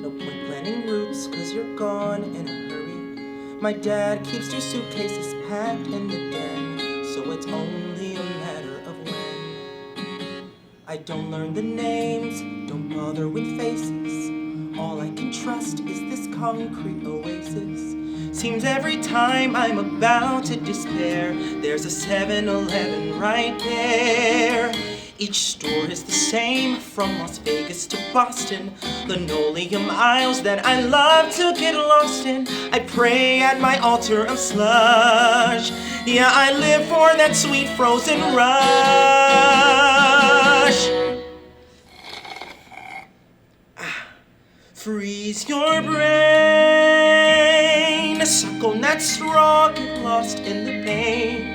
No point planning routes, cause you're gone in a hurry. My dad keeps 2 suitcases packed in the den, so it's only a matter of when. I don't learn the names, don't bother with faces. All I can trust is this concrete oasis. Seems every time I'm about to despair, there's a 7-Eleven right there. Each store is the same, from Las Vegas to Boston. Linoleum aisles that I love to get lost in. I pray at my altar of slush. Yeah, I live for that sweet frozen rush. Freeze your brain, suck on that straw, get lost in the pain.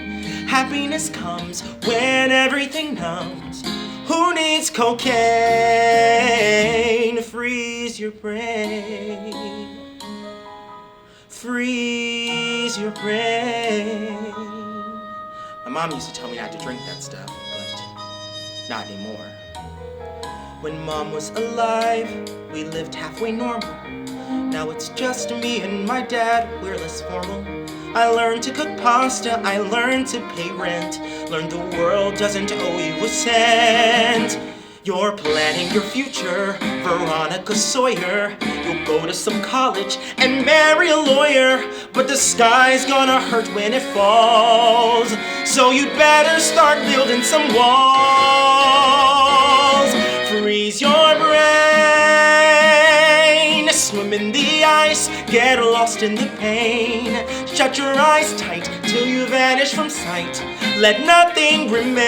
Happiness comes when everything numbs. Who needs cocaine? Freeze your brain. Freeze your brain. My mom used to tell me not to drink that stuff, but not anymore. When Mom was alive, we lived halfway normal. Now it's just me and my dad, we're less formal. I learned to cook pasta, I learned to pay rent. Learned the world doesn't owe you a cent. You're planning your future, Veronica Sawyer. You'll go to some college and marry a lawyer. But the sky's gonna hurt when it falls, so you'd better start building some walls. Freeze your brain, swim in the ice, get lost in the pain. Shut your eyes tight till you vanish from sight. Let nothing remain.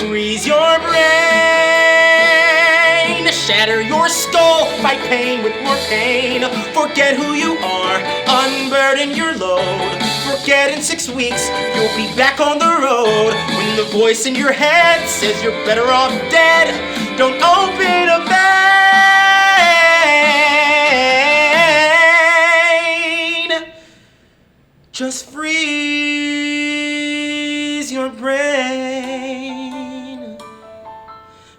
Freeze your brain, shatter your skull, fight pain with more pain. Forget who you are, unburden your load. Forget in 6 weeks, you'll be back on the road. When the voice in your head says you're better off dead, don't open a vein. Just freeze your brain.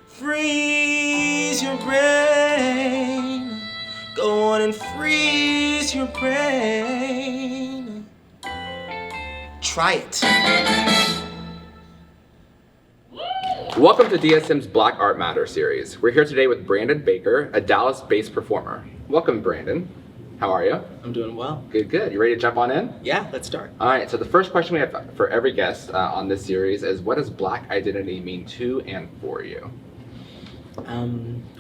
Freeze your brain. Go on and freeze your brain. Try it. Welcome to DSM's Black Art Matter series. We're here today with Brandon Baker, a Dallas-based performer. Welcome, Brandon. How are you? I'm doing well. Good, good. You ready to jump on in? Yeah, let's start. All right, so the first question we have for every guest on this series is, what does Black identity mean to and for you?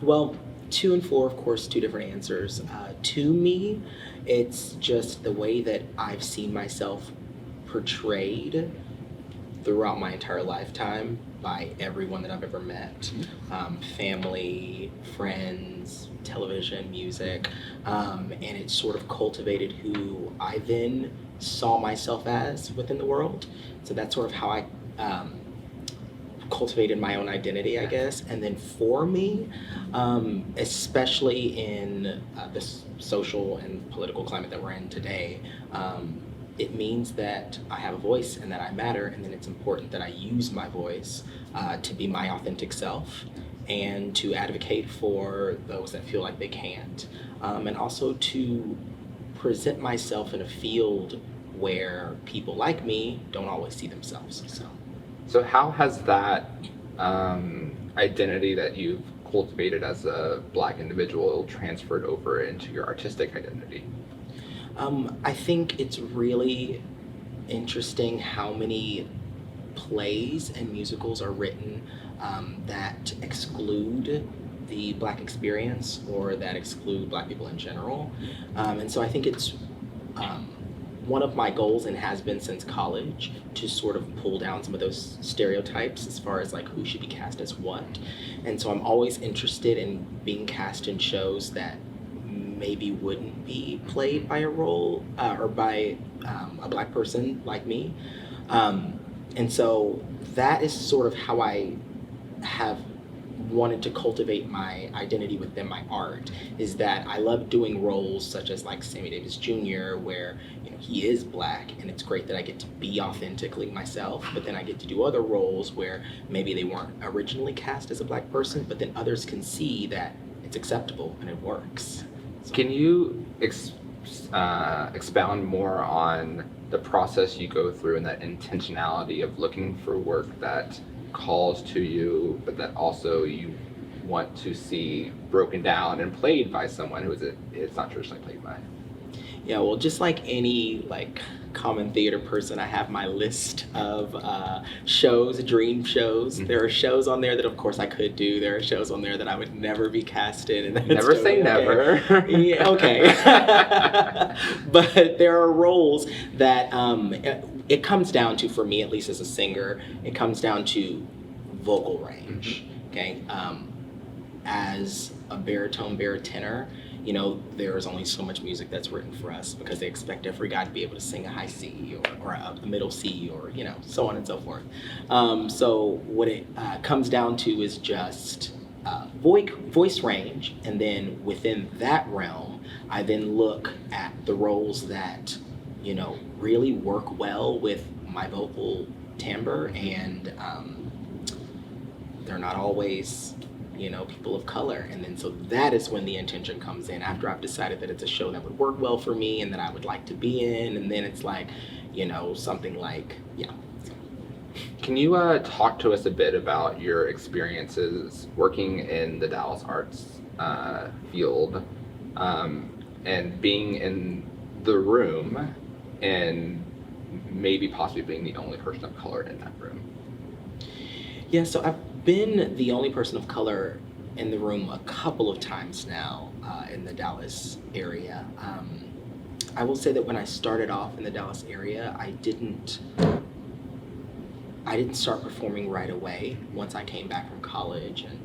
Well, 2 and 4, of course, 2 different answers. To me, it's just the way that I've seen myself portrayed throughout my entire lifetime by everyone that I've ever met. Family, friends, television, music, and it sort of cultivated who I then saw myself as within the world. So that's sort of how I cultivated my own identity, I guess. And then for me, especially in this social and political climate that we're in today, it means that I have a voice and that I matter, and then it's important that I use my voice to be my authentic self and to advocate for those that feel like they can't, and also to present myself in a field where people like me don't always see themselves. So how has that identity that you've cultivated as a Black individual transferred over into your artistic identity? I think it's really interesting how many plays and musicals are written that exclude the Black experience or that exclude Black people in general. And so I think it's one of my goals, and has been since college, to sort of pull down some of those stereotypes as far as like who should be cast as what. And so I'm always interested in being cast in shows that maybe wouldn't be played by a role or by a Black person like me. And so that is sort of how I have wanted to cultivate my identity within my art, is that I love doing roles such as like Sammy Davis Jr., where he is Black, and it's great that I get to be authentically myself, but then I get to do other roles where maybe they weren't originally cast as a Black person, but then others can see that it's acceptable and it works. So, Can you expound more on the process you go through and that intentionality of looking for work that calls to you, but that also you want to see broken down and played by someone who it's not traditionally played by? yeah, well, just like any like common theater person, I have my list of shows, dream shows. Mhm. There are shows on there that, of course, I could do. There are shows on there that I would never be cast in. And that's Never say totally okay. never. Yeah, okay. But there are roles that it comes down to, for me at least as a singer, it comes down to vocal range. Okay, as a baritone, you know, there's only so much music that's written for us because they expect every guy to be able to sing a high C or a middle C or, you know, so on and so forth. So what it comes down to is just voice range, and then within that realm, I then look at the roles that, you know, really work well with my vocal timbre, and they're not always, you know, people of color. And then so that is when the intention comes in, after I've decided that it's a show that would work well for me and that I would like to be in. And then it's like, you know, something like, yeah. Can you talk to us a bit about your experiences working in the Dallas arts field, and being in the room and maybe possibly being the only person of color in that room? Yeah, so I've been the only person of color in the room a couple of times now in the Dallas area. I will say that when I started off in the Dallas area, I didn't start performing right away. Once I came back from college and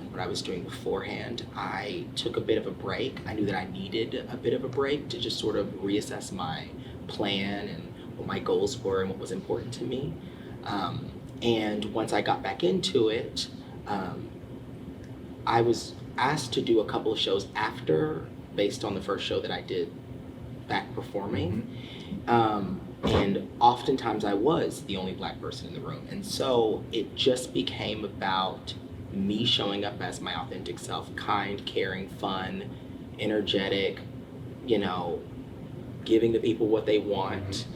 what I was doing beforehand, I took a bit of a break. I knew that I needed a bit of a break to just sort of reassess my plan and what my goals were and what was important to me. And once I got back into it, I was asked to do a couple of shows after, based on the first show that I did back performing. And oftentimes I was the only Black person in the room. And so it just became about me showing up as my authentic self, kind, caring, fun, energetic, you know, giving the people what they want.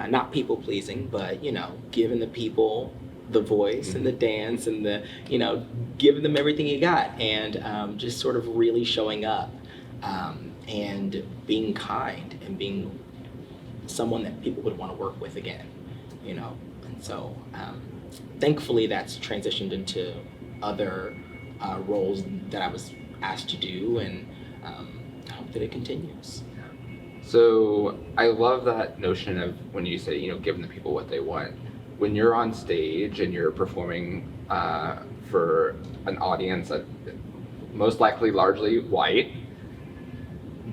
Not people pleasing, but, you know, giving the people the voice and the dance and the, you know, giving them everything you got, and just sort of really showing up and being kind and being someone that people would want to work with again, you know. And so thankfully that's transitioned into other roles that I was asked to do, and I hope that it continues. So I love that notion of when you say, you know, giving the people what they want. When you're on stage and you're performing for an audience that most likely largely white,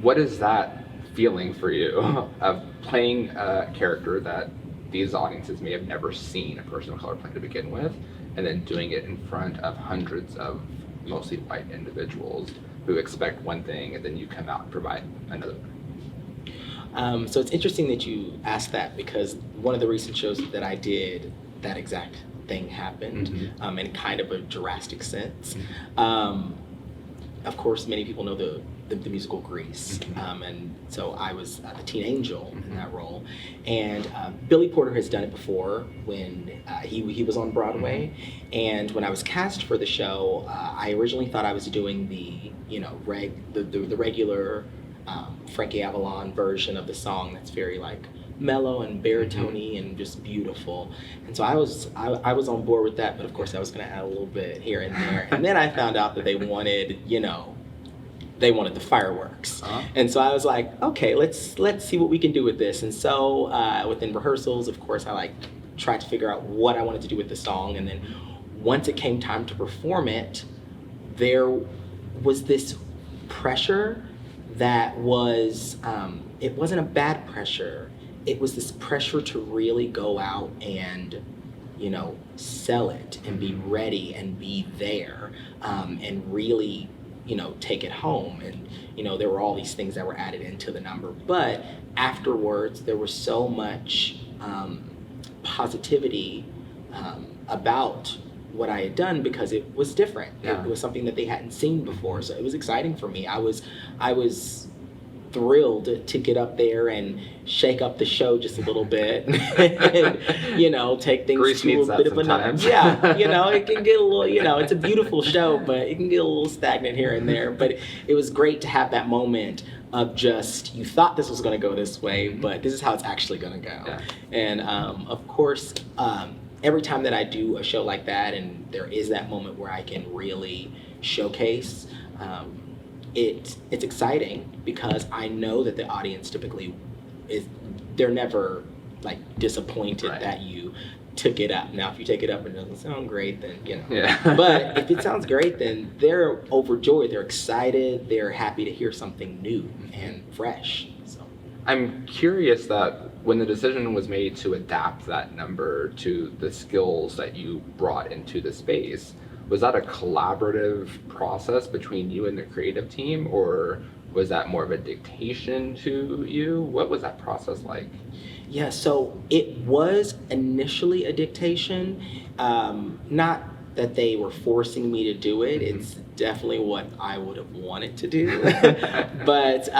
what is that feeling for you of playing a character that these audiences may have never seen a person of color play to begin with, and then doing it in front of hundreds of mostly white individuals who expect one thing and then you come out and provide another? So it's interesting that you asked that, because one of the recent shows that I did, that exact thing happened, in kind of a drastic sense. Of course, many people know the musical Grease, and so I was the teen angel in that role. And Billy Porter has done it before when he was on Broadway. And when I was cast for the show, I originally thought I was doing the, you know, the regular Frankie Avalon version of the song that's very like mellow and baritone-y and just beautiful. And so I was on board with that, but of course I was going to add a little bit here and there. And then I found out that they wanted, you know, they wanted the fireworks. And so I was like, okay, let's see what we can do with this. And so within rehearsals, of course, I like tried to figure out what I wanted to do with the song. And then once it came time to perform it, there was this pressure that was, it wasn't a bad pressure. It was this pressure to really go out and, you know, sell it and be ready and be there, and really, you know, take it home. And, you know, there were all these things that were added into the number. But afterwards, there was so much positivity about what I had done because it was different. Yeah. It was something that they hadn't seen before, so it was exciting for me. I was thrilled to get up there and shake up the show just a little bit and, you know, take things Grease to a needs that bit of sometimes. yeah, you know, it can get a little, you know, it's a beautiful show, but it can get a little stagnant here and there. But it was great to have that moment of just, you thought this was going to go this way, but this is how it's actually going to go. Yeah. And of course, every time that I do a show like that and there is that moment where I can really showcase, it's exciting because I know that the audience typically they're never like disappointed Right. that you took it up. Now, if you take it up and it doesn't sound great, then, you know. Yeah. But if it sounds great, then they're overjoyed, they're excited, they're happy to hear something new and fresh. So I'm curious that when the decision was made to adapt that number to the skills that you brought into the space, was that a collaborative process between you and the creative team, or was that more of a dictation to you? What was that process like? yeah, so it was initially a dictation, not that they were forcing me to do it. Mhm. It's definitely what I would have wanted to do, but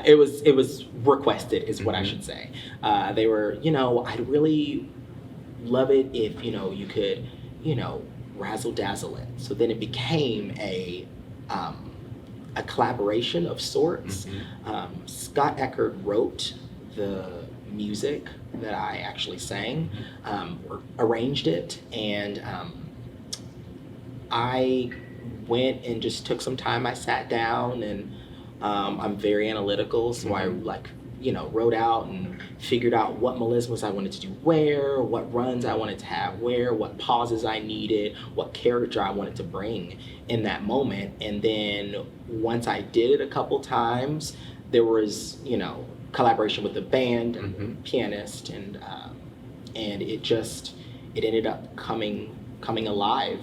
it was requested, is what I Mhm. should say. They were, you know, I'd really love it if, you know, you could, you know, razzle dazzle it. So then it became a collaboration of sorts. Mhm. Scott Eckert wrote the music that I actually sang, or arranged it, and I went and just took some time. I sat down and I'm very analytical, so I Mhm. like, you know, wrote out and figured out what melismas I wanted to do where, what runs I wanted to have where, what pauses I needed, what character I wanted to bring in that moment. And then once I did it a couple times, there was, you know, collaboration with the band and the Mhm. pianist, and it ended up coming alive.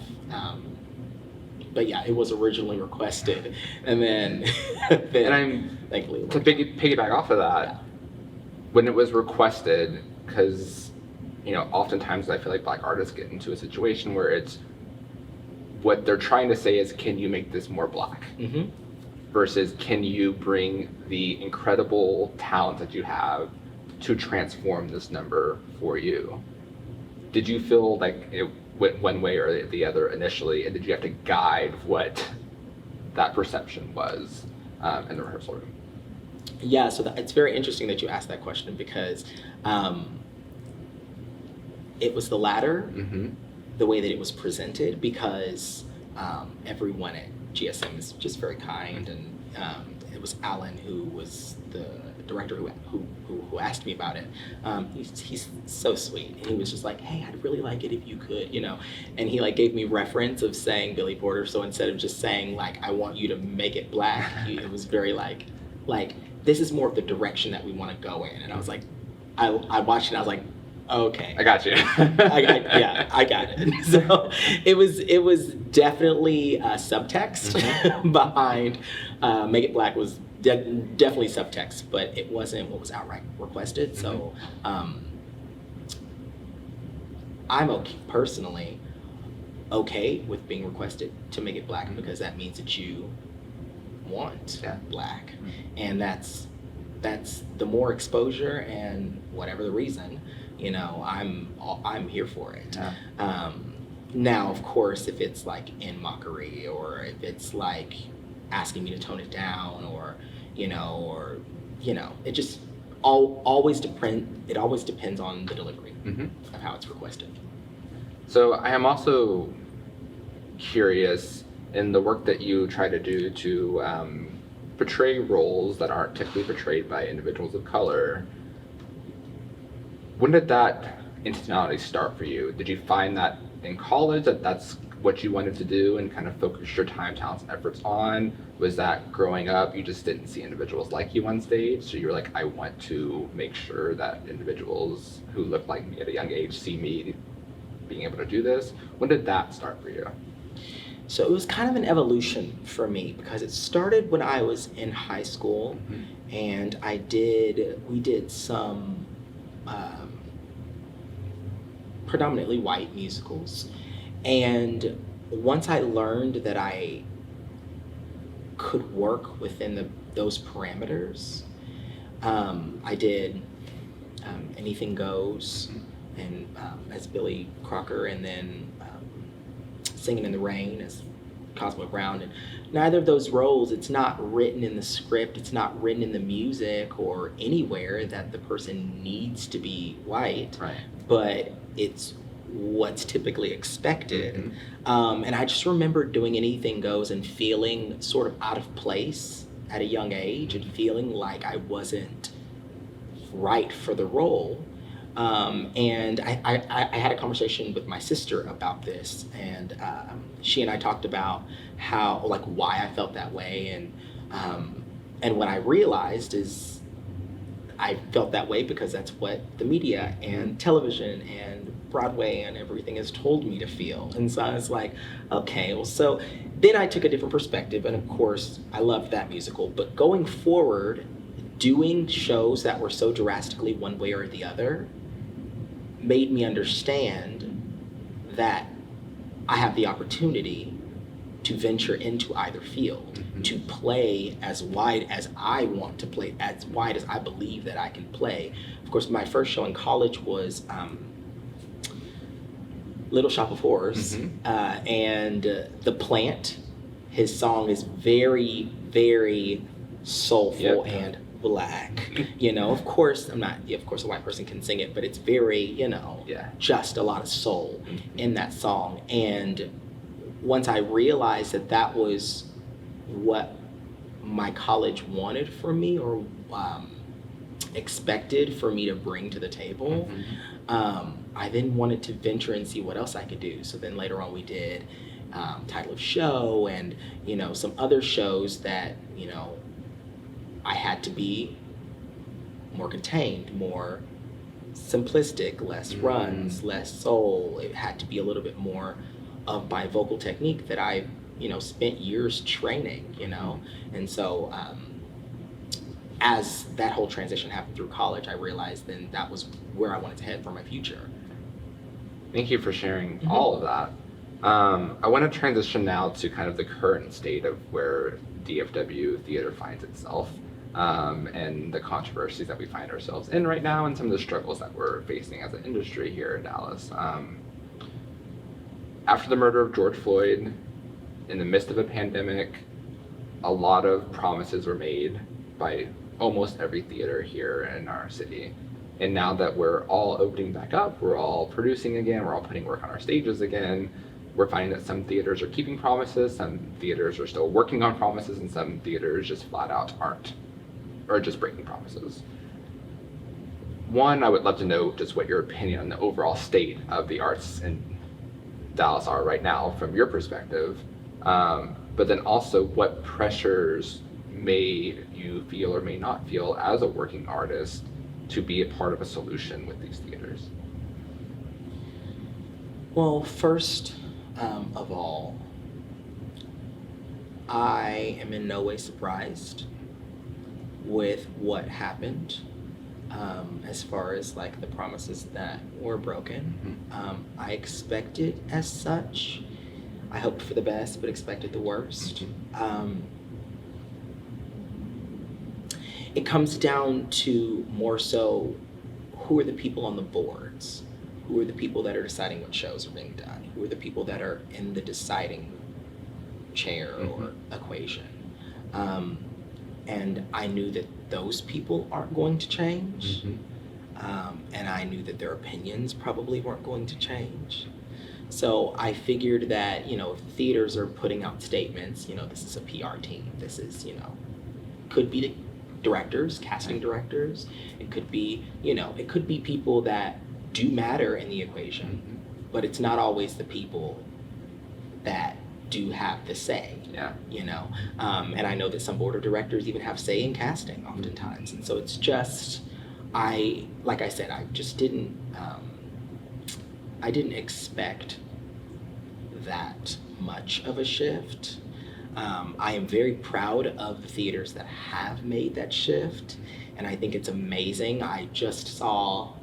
But yeah, it was originally requested, and then And I'm thankfully it to worked. piggyback off of that. Yeah. When it was requested, because you know, oftentimes I feel like Black artists get into a situation where it's what they're trying to say is, can you make this more Black? Mm-hmm. Versus can you bring the incredible talent that you have to transform this number for you? Did you feel like it went one way or the other initially, and did you have to guide what that perception was in the rehearsal room? Yeah, so it's very interesting that you asked that question because it was the latter, Mm-hmm. the way that it was presented, because everyone at GSM is just very kind, and it was Alan who was the director who asked me about it. He's so sweet. He was just like, hey, I'd really like it if you could, you know, and he like gave me reference of saying Billy Porter. So instead of just saying like, I want you to make it Black, it was very like this is more of the direction that we want to go in. And I was like, I watched it and I was like, okay. I got you. I got it. So it was definitely subtext behind Make It Black was definitely subtext, but it wasn't what was outright requested. So I'm personally okay with being requested to make it Black because that means that you want Black, and that's the more exposure and whatever the reason, you know, I'm here for it. Yeah. Now, of course, if it's like in mockery, or if it's like asking me to tone it down, or it just always depends on the delivery of how it's requested. So I am also curious in the work that you try to do to portray roles that aren't typically portrayed by individuals of color. When did that intentionality start for you? Did you find that in college that that's what you wanted to do and kind of focus your time, talents, and efforts on? Was that growing up you just didn't see individuals like you on stage, so you were like, I want to make sure that individuals who look like me at a young age see me being able to do this? When did that start for you? So it was kind of an evolution for me because it started when I was in high school, and we did some predominantly white musicals, And once I learned that I could work within those parameters, I did Anything Goes, and as Billy Crocker, and then Singing in the Rain as Cosmo Brown. And neither of those roles, it's not written in the script, it's not written in the music or anywhere that the person needs to be white, Right. but it's what's typically expected. Mm-hmm. And I just remember doing Anything Goes and feeling sort of out of place at a young age, and feeling like I wasn't right for the role. And I had a conversation with my sister about this, and she and I talked about how, like, why I felt that way, and what I realized is I felt that way because that's what the media and television and Broadway and everything has told me to feel. And so I was like, okay, well, so then I took a different perspective, and of course I loved that musical, but going forward, doing shows that were so drastically one way or the other made me understand that I have the opportunity to venture into either field, to play as wide as I want to play, as wide as I believe that I can play. Of course, my first show in college was Little Shop of Horrors, and The Plant. His song is very, very soulful and black. You know, of course, of course a white person can sing it, but it's very, just a lot of soul in that song. And once I realized that that was what my college wanted from me, or expected for me to bring to the table, I then wanted to venture and see what else I could do. So then later on we did Title of Show, and some other shows that I had to be more contained, more simplistic, less runs, less soul. It had to be a little bit more of my vocal technique that I spent years training, and so as that whole transition happened through college, I realized then that was where I wanted to head for my future. Thank you for sharing all of that. I want to transition now to kind of the current state of where DFW theater finds itself, and the controversies that we find ourselves in right now, and some of the struggles that we're facing as an industry here in Dallas. After the murder of George Floyd, in the midst of a pandemic, a lot of promises were made by almost every theater here in our city. And now that we're all opening back up, we're all producing again, we're all putting work on our stages again, we're finding that some theaters are keeping promises, some theaters are still working on promises, and some theaters just flat out aren't, or just breaking promises. One, I would love to know just what your opinion on the overall state of the arts in Dallas are right now from your perspective, but then also what pressures may you feel or may not feel as a working artist to be a part of a solution with these theaters? Well, first of all, I am in no way surprised with what happened, as far as like the promises that were broken. I expected as such. I hoped for the best, but expected the worst. It comes down to more so, who are the people on the boards? Who are the people that are deciding what shows are being done? Who are the people that are in the deciding chair or equation? And I knew that those people aren't going to change. And I knew that their opinions probably weren't going to change. So I figured that, if theaters are putting out statements, this is a PR team, this is, could be the directors, casting directors, it could be, it could be people that do matter in the equation, but it's not always the people that do have the say. And I know that some board of directors even have say in casting oftentimes. And so it's just, like I said, I just didn't, I didn't expect that much of a shift. I am very proud of the theaters that have made that shift, and I think it's amazing. I just saw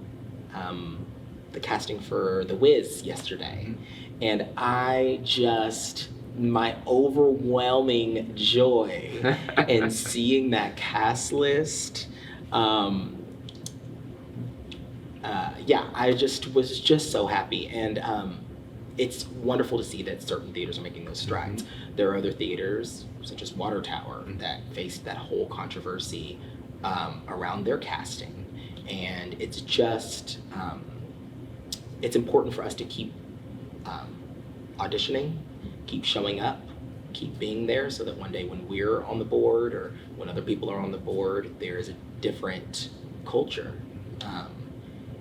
the casting for The Wiz yesterday, And my overwhelming joy in seeing that cast list, I was just so happy. And it's wonderful to see that certain theaters are making those strides. There are other theaters, such as Water Tower, that faced that whole controversy around their casting. And it's just, it's important for us to keep auditioning, keep showing up, keep being there, so that one day when we're on the board or when other people are on the board, there is a different culture.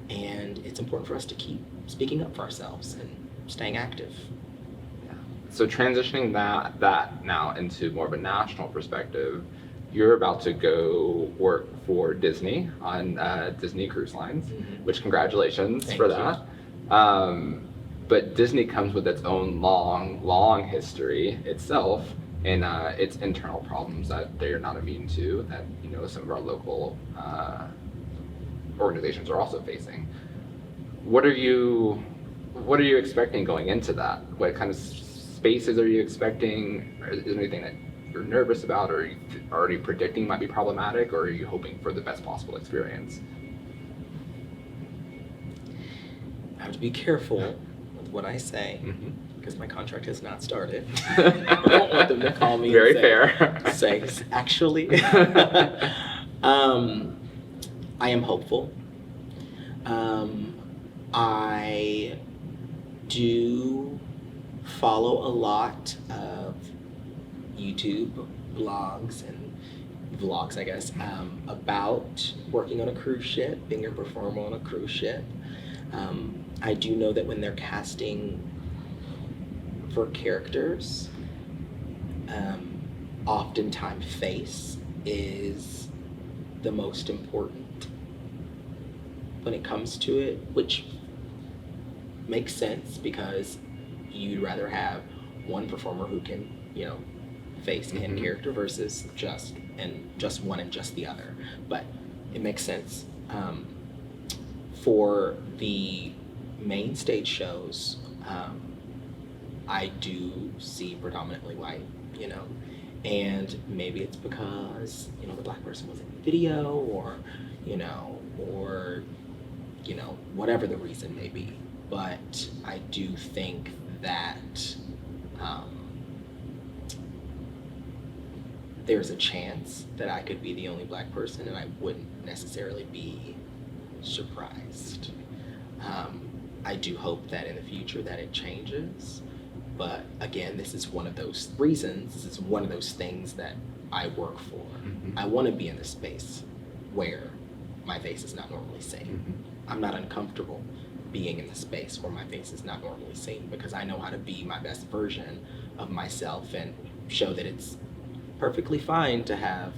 And it's important for us to keep speaking up for ourselves and staying active. So transitioning that now into more of a national perspective, you're about to go work for Disney on Disney Cruise Lines, which congratulations for that. But Disney comes with its own long history itself, and its internal problems that they're not immune to, that some of our local organizations are also facing. What are you expecting going into that? What kind of spaces are you expecting? Is there anything that you're nervous about, or are you already predicting might be problematic, or are you hoping for the best possible experience? I have to be careful with what I say, because my contract has not started. I don't want them to call me Very and say, fair. Actually. I am hopeful. I do follow a lot of YouTube blogs and vlogs, I guess, about working on a cruise ship, being a performer on a cruise ship. I do know that when they're casting for characters, oftentimes face is the most important when it comes to it, which makes sense because you'd rather have one performer who can, face and character versus just one and just the other. But it makes sense. For the main stage shows, I do see predominantly white, and maybe it's because, the black person was in the video or whatever the reason may be. But I do think that there's a chance that I could be the only black person, and I wouldn't necessarily be surprised. I do hope that in the future that it changes. But again, this is one of those reasons, this is one of those things that I work for. I want to be in a space where my face is not normally seen. I'm not uncomfortable being in the space where my face is not normally seen, because I know how to be my best version of myself and show that it's perfectly fine to have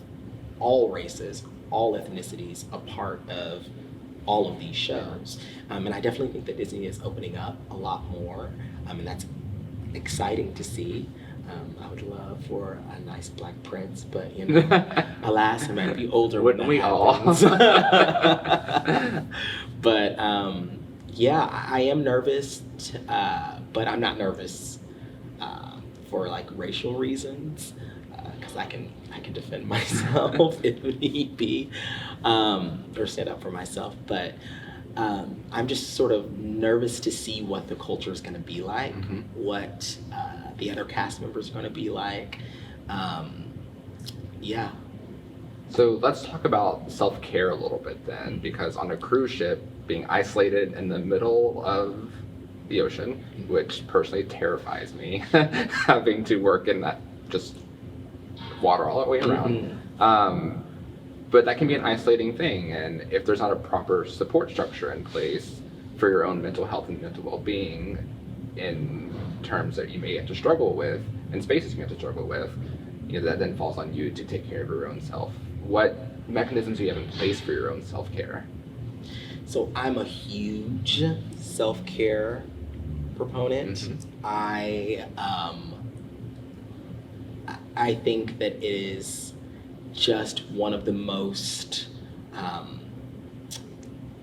all races, all ethnicities a part of all of these shows. And I definitely think that Disney is opening up a lot more, and that's exciting to see. I would love for a nice black prince, but alas, I might be older. Wouldn't we all? But I am nervous, but I'm not nervous for like racial reasons, because I can defend myself if need be, or stand up for myself. But I'm just sort of nervous to see what the culture is going to be like, what the other cast members are going to be like. So let's talk about self-care a little bit then, because on a cruise ship, being isolated in the middle of the ocean, which personally terrifies me, having to work in that just water all the way around. But that can be an isolating thing, and if there's not a proper support structure in place for your own mental health and mental well-being in terms that you may have to struggle with, and spaces you have to struggle with, that then falls on you to take care of your own self. What mechanisms do you have in place for your own self-care? So I'm a huge self-care proponent. I think that it is just one of the most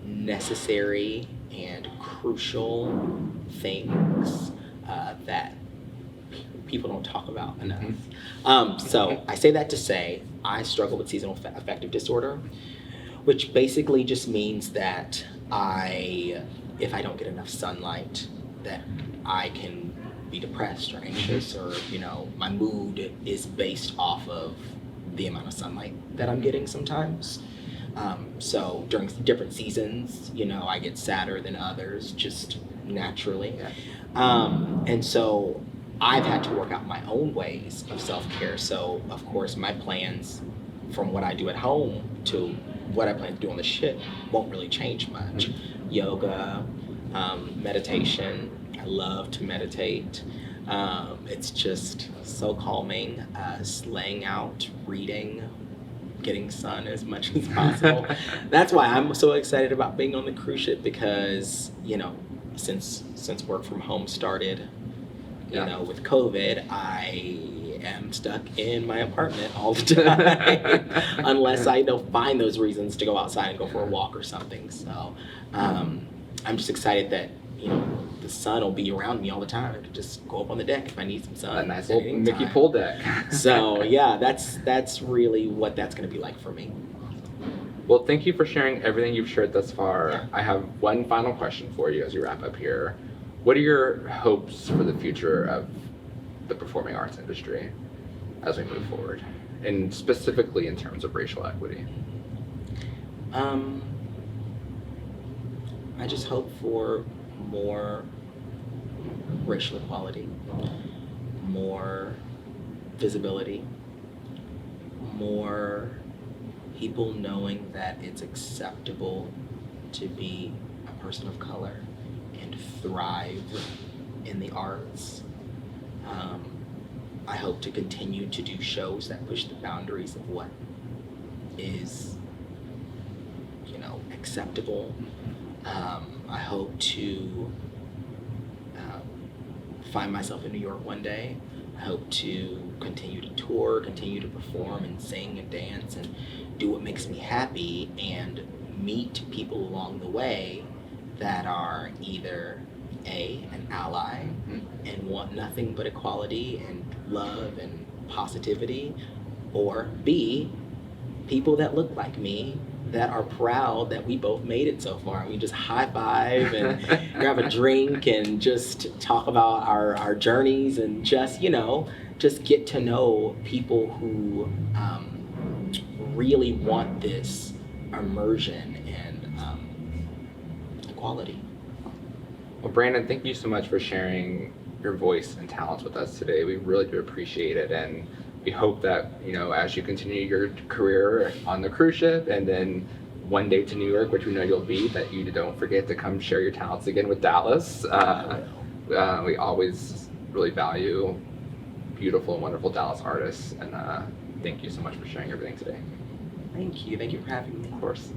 necessary and crucial things that people don't talk about enough. So I say that to say I struggle with seasonal affective disorder, which basically just means that if I don't get enough sunlight, that I can be depressed or anxious, or my mood is based off of the amount of sunlight that I'm getting sometimes. So during different seasons, I get sadder than others just naturally. And so I've had to work out my own ways of self-care. So of course my plans from what I do at home to what I plan to do on the ship won't really change much. Yoga, meditation. I love to meditate. It's just so calming. Laying out, reading, getting sun as much as possible. That's why I'm so excited about being on the cruise ship, because since work from home started, with COVID, I am stuck in my apartment all the time unless I find those reasons to go outside and go for a walk or something. So I'm just excited that the sun will be around me all the time. I can just go up on the deck if I need some sun. A nice little Mickey pool deck. So yeah, that's really what that's going to be like for me. Well, thank you for sharing everything you've shared thus far. I have one final question for you as we wrap up here. What are your hopes for the future of the performing arts industry as we move forward, and specifically in terms of racial equity? I just hope for more racial equality, more visibility, more people knowing that it's acceptable to be a person of color and thrive in the arts. I hope to continue to do shows that push the boundaries of what is, acceptable. I hope to find myself in New York one day. I hope to continue to tour, continue to perform and sing and dance and do what makes me happy, and meet people along the way that are either an ally and want nothing but equality and love and positivity, or B, people that look like me that are proud that we both made it so far. We just high five and grab a drink and just talk about our journeys, and just get to know people who really want this immersion and equality. Well, Brandon, thank you so much for sharing your voice and talents with us today. We really do appreciate it, and we hope that, as you continue your career on the cruise ship and then one day to New York, which we know you'll be, that you don't forget to come share your talents again with Dallas. We always really value beautiful and wonderful Dallas artists, and thank you so much for sharing everything today. Thank you for having me. Of course.